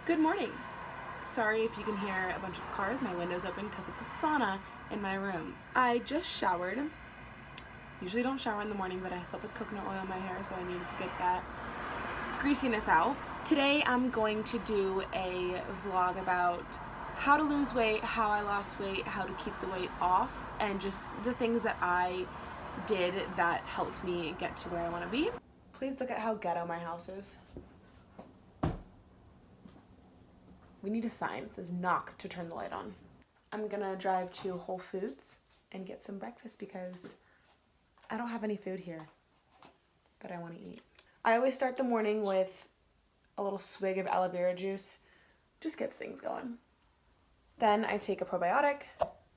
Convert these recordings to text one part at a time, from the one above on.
Good morning. Sorry if you can hear a bunch of cars. My window's open because it's a sauna in my room. I just showered. Usually don't shower in the morning, but I slept with coconut oil in my hair, so I needed to get that greasiness out. Today I'm going to do a vlog about how to lose weight, how I lost weight, how to keep the weight off, and just the things that I did that helped me get to where I want to be. Please look at how ghetto my house is. We need a sign that says knock to turn the light on. I'm gonna drive to Whole Foods and get some breakfast because I don't have any food here that I want to eat. I always start the morning with a little swig of aloe vera juice. Just gets things going. Then I take a probiotic.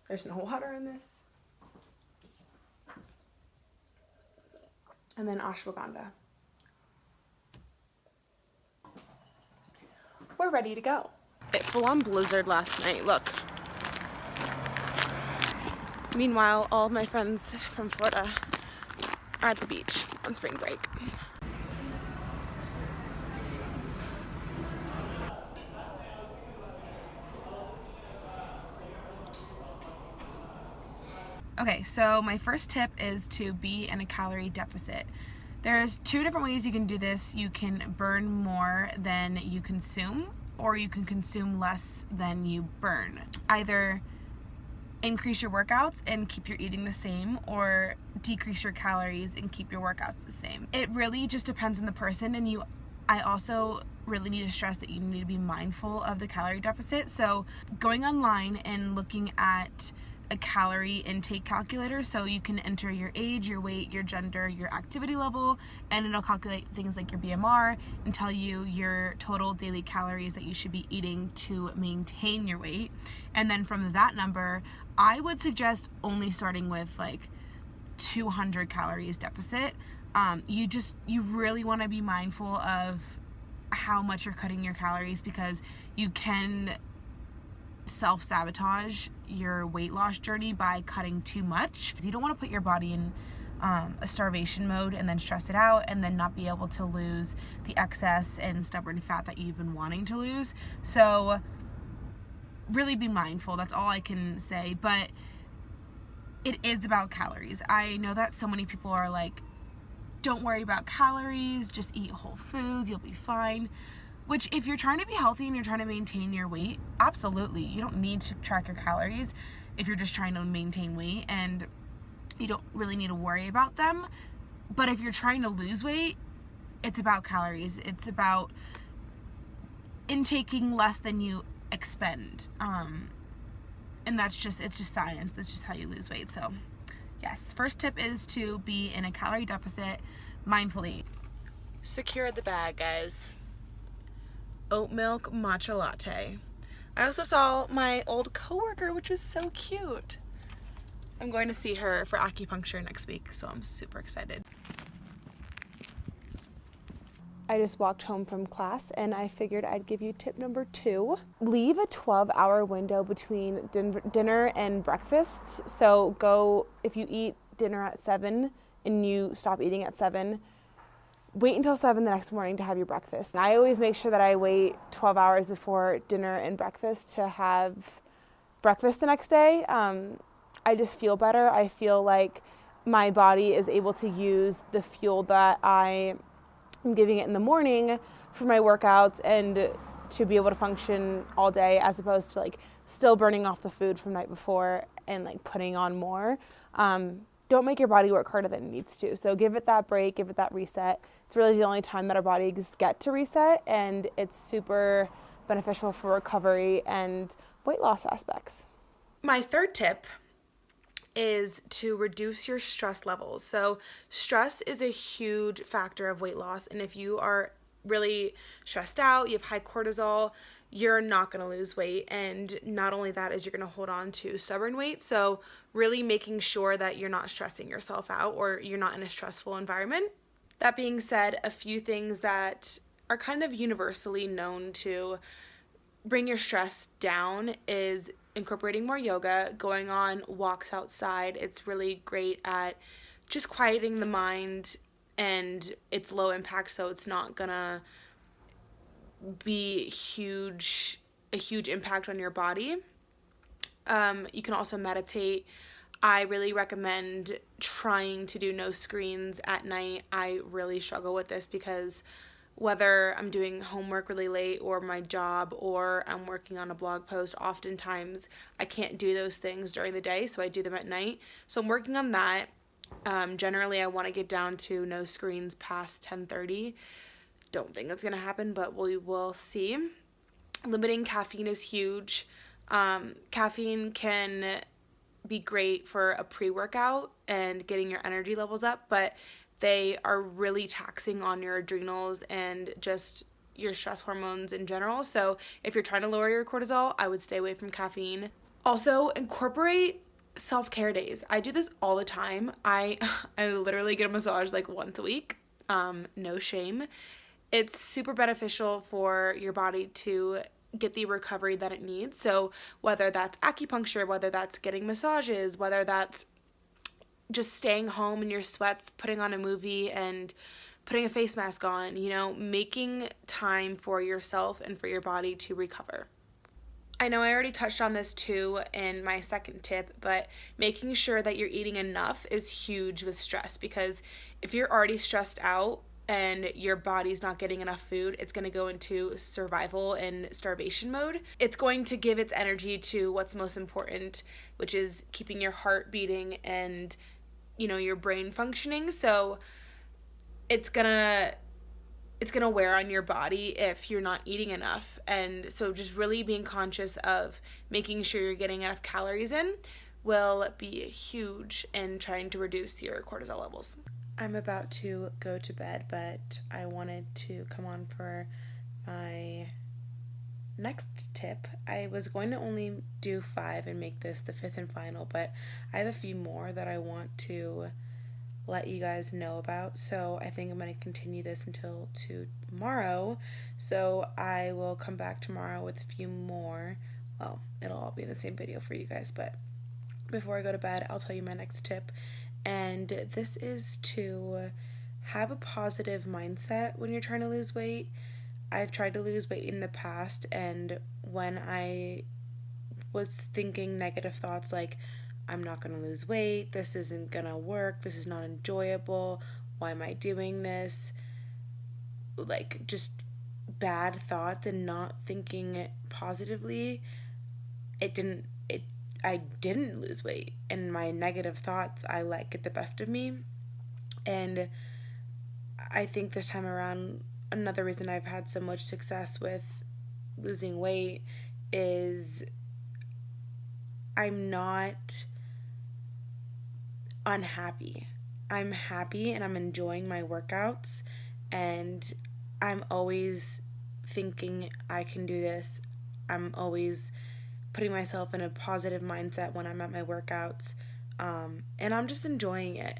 There's no water in this. And then ashwagandha. We're ready to go. It full-on blizzard last night, look. Meanwhile, all of my friends from Florida are at the beach on spring break. Okay, so my first tip is to be in a calorie deficit. There's two different ways you can do this. You can burn more than you consume, or you can consume less than you burn. Either increase your workouts and keep your eating the same, or decrease your calories and keep your workouts the same. It really just depends on the person, and I also really need to stress that you need to be mindful of the calorie deficit. So going online and looking at a calorie intake calculator, so you can enter your age, your weight, your gender, your activity level, and it'll calculate things like your BMR and tell you your total daily calories that you should be eating to maintain your weight. And then from that number, I would suggest only starting with like 200 calories deficit. You really want to be mindful of how much you're cutting your calories, because you can self-sabotage your weight loss journey by cutting too much. You don't want to put your body in a starvation mode and then stress it out and then not be able to lose the excess and stubborn fat that you've been wanting to lose. So really be mindful. That's all I can say. But it is about calories. I know that so many people are like, don't worry about calories, just eat whole foods, you'll be fine. Which, if you're trying to be healthy and you're trying to maintain your weight, absolutely. You don't need to track your calories if you're just trying to maintain weight, and you don't really need to worry about them. But if you're trying to lose weight, it's about calories. It's about intaking less than you expend. And it's just science. That's just how you lose weight. So yes, first tip is to be in a calorie deficit mindfully. Secure the bag, guys. Oat milk matcha latte. I also saw my old coworker, which was so cute. I'm going to see her for acupuncture next week, so I'm super excited. I just walked home from class and I figured I'd give you tip number 2. Leave a 12-hour window between dinner and breakfast. So if you eat dinner at 7 and you stop eating at 7, wait until 7 the next morning to have your breakfast. And I always make sure that I wait 12 hours before dinner and breakfast to have breakfast the next day. I just feel better. I feel like my body is able to use the fuel that I am giving it in the morning for my workouts and to be able to function all day, as opposed to like still burning off the food from the night before and like putting on more. Don't make your body work harder than it needs to. So give it that break, give it that reset. It's really the only time that our bodies get to reset, and it's super beneficial for recovery and weight loss aspects. My third tip is to reduce your stress levels. So stress is a huge factor of weight loss, and if you are really stressed out, you have high cortisol, you're not going to lose weight. And not only that, is you're going to hold on to stubborn weight. So really making sure that you're not stressing yourself out or you're not in a stressful environment. That being said, a few things that are kind of universally known to bring your stress down is incorporating more yoga, going on walks outside. It's really great at just quieting the mind, and it's low impact, so it's not gonna be a huge impact on your body. You can also meditate. I really recommend trying to do no screens at night. I really struggle with this because whether I'm doing homework really late or my job or I'm working on a blog post, oftentimes I can't do those things during the day, so I do them at night. So I'm working on that. Generally, I want to get down to no screens past 10:30. Don't think that's going to happen, but we will see. Limiting caffeine is huge. Caffeine can be great for a pre-workout and getting your energy levels up, but they are really taxing on your adrenals and just your stress hormones in general. So if you're trying to lower your cortisol, I would stay away from caffeine. Also, incorporate self-care days. I do this all the time. I literally get a massage like once a week. No shame. It's super beneficial for your body to get the recovery that it needs. So whether that's acupuncture, whether that's getting massages, whether that's just staying home in your sweats, putting on a movie and putting a face mask on, making time for yourself and for your body to recover. I know I already touched on this too in my second tip, but making sure that you're eating enough is huge with stress, because if you're already stressed out and your body's not getting enough food, it's going to go into survival and starvation mode. It's going to give its energy to what's most important, which is keeping your heart beating and, your brain functioning. So it's gonna wear on your body if you're not eating enough. And so just really being conscious of making sure you're getting enough calories in will be huge in trying to reduce your cortisol levels. I'm about to go to bed, but I wanted to come on for my next tip. I was going to only do 5 and make this the 5th and final, but I have a few more that I want to let you guys know about. So I think I'm going to continue this until tomorrow. So I will come back tomorrow with a few more. Well, it'll all be in the same video for you guys, but before I go to bed, I'll tell you my next tip. And this is to have a positive mindset when you're trying to lose weight. I've tried to lose weight in the past, and when I was thinking negative thoughts like, I'm not going to lose weight, this isn't going to work, this is not enjoyable, why am I doing this? Like, just bad thoughts and not thinking positively, I didn't lose weight, and my negative thoughts I let get the best of me. And I think this time around, another reason I've had so much success with losing weight is I'm not unhappy. I'm happy and I'm enjoying my workouts, and I'm always thinking I can do this. I'm always putting myself in a positive mindset when I'm at my workouts, and I'm just enjoying it.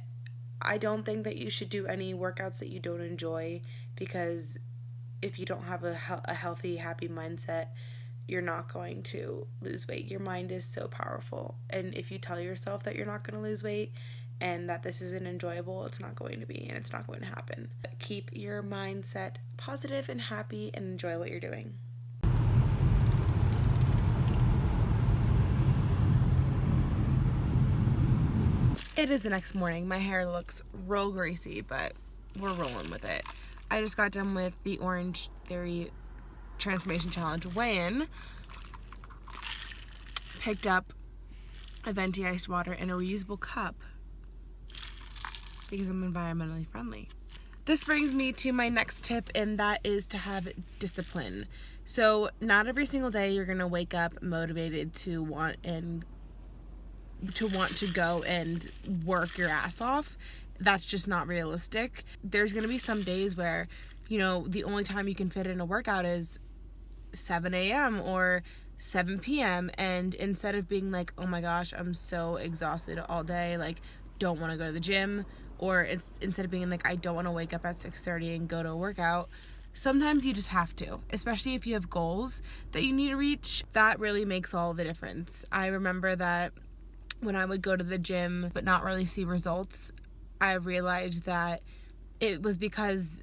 I don't think that you should do any workouts that you don't enjoy, because if you don't have a healthy, happy mindset, you're not going to lose weight. Your mind is so powerful, and if you tell yourself that you're not going to lose weight and that this isn't enjoyable, it's not going to be, and it's not going to happen. Keep your mindset positive and happy and enjoy what you're doing. It is the next morning. My hair looks real greasy, but we're rolling with it. I just got done with the Orange Theory Transformation Challenge weigh-in. Picked up a venti iced water and a reusable cup because I'm environmentally friendly. This brings me to my next tip, and that is to have discipline. So not every single day you're going to wake up motivated to want to go and work your ass off. That's just not realistic. There's going to be some days where, the only time you can fit in a workout is 7 a.m. or 7 p.m. And instead of being like, oh my gosh, I'm so exhausted all day, like, don't want to go to the gym, or instead of being like, I don't want to wake up at 6:30 and go to a workout, sometimes you just have to, especially if you have goals that you need to reach. That really makes all the difference. I remember that when I would go to the gym but not really see results, I realized that it was because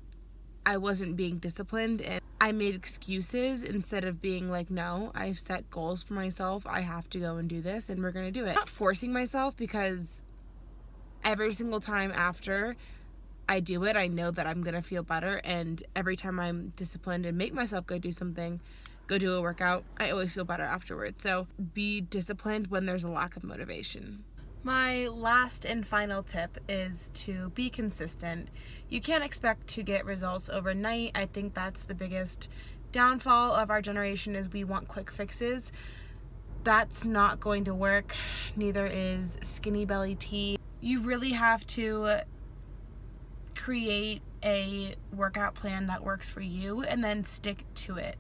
I wasn't being disciplined, and I made excuses instead of being like, no, I've set goals for myself. I have to go and do this, and we're going to do it. I'm not forcing myself, because every single time after I do it, I know that I'm going to feel better. And every time I'm disciplined and make myself go do something, go do a workout, I always feel better afterwards. So be disciplined when there's a lack of motivation. My last and final tip is to be consistent. You can't expect to get results overnight. I think that's the biggest downfall of our generation, is we want quick fixes. That's not going to work. Neither is skinny belly tea. You really have to create a workout plan that works for you and then stick to it.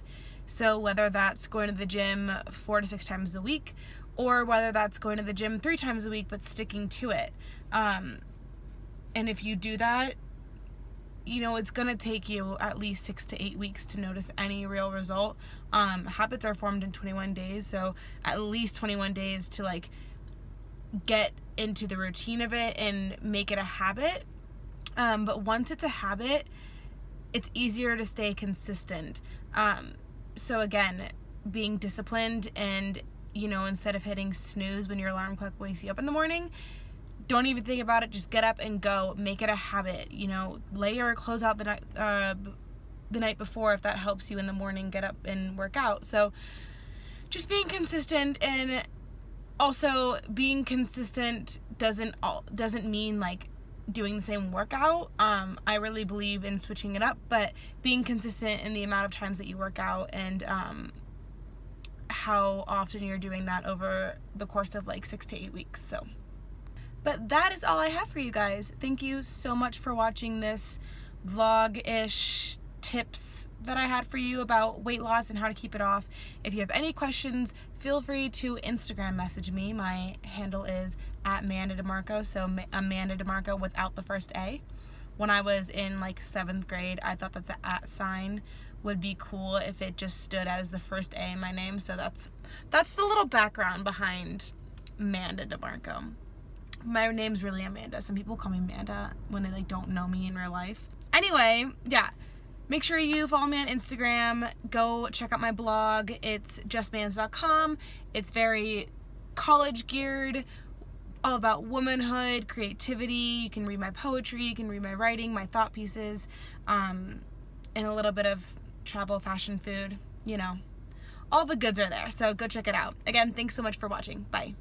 So whether that's going to the gym 4 to 6 times a week, or whether that's going to the gym 3 times a week but sticking to it. And if you do that, it's going to take you at least 6 to 8 weeks to notice any real result. Habits are formed in 21 days, so at least 21 days to like get into the routine of it and make it a habit. But once it's a habit, it's easier to stay consistent. So again, being disciplined, and instead of hitting snooze when your alarm clock wakes you up in the morning, don't even think about it. Just get up and go. Make it a habit. Lay your clothes out the night before, if that helps you in the morning. Get up and work out. So just being consistent, and also being consistent doesn't mean like doing the same workout. I really believe in switching it up, but being consistent in the amount of times that you work out, and how often you're doing that over the course of like 6 to 8 weeks. So, but that is all I have for you guys. Thank you so much for watching this vlog-ish tips that I had for you about weight loss and how to keep it off. If you have any questions, feel free to Instagram message me. My handle is @AmandaDeMarco, so Amanda DeMarco without the first A. When I was in like 7th grade, I thought that the @ sign would be cool if it just stood as the first A in my name. So that's the little background behind Amanda DeMarco. My name's really Amanda. Some people call me Amanda when they like don't know me in real life. Anyway, yeah. Make sure you follow me on Instagram. Go check out my blog. It's justmans.com. It's very college geared, all about womanhood, creativity. You can read my poetry, you can read my writing, my thought pieces, and a little bit of travel, fashion, food, all the goods are there. So go check it out. Again, thanks so much for watching. Bye.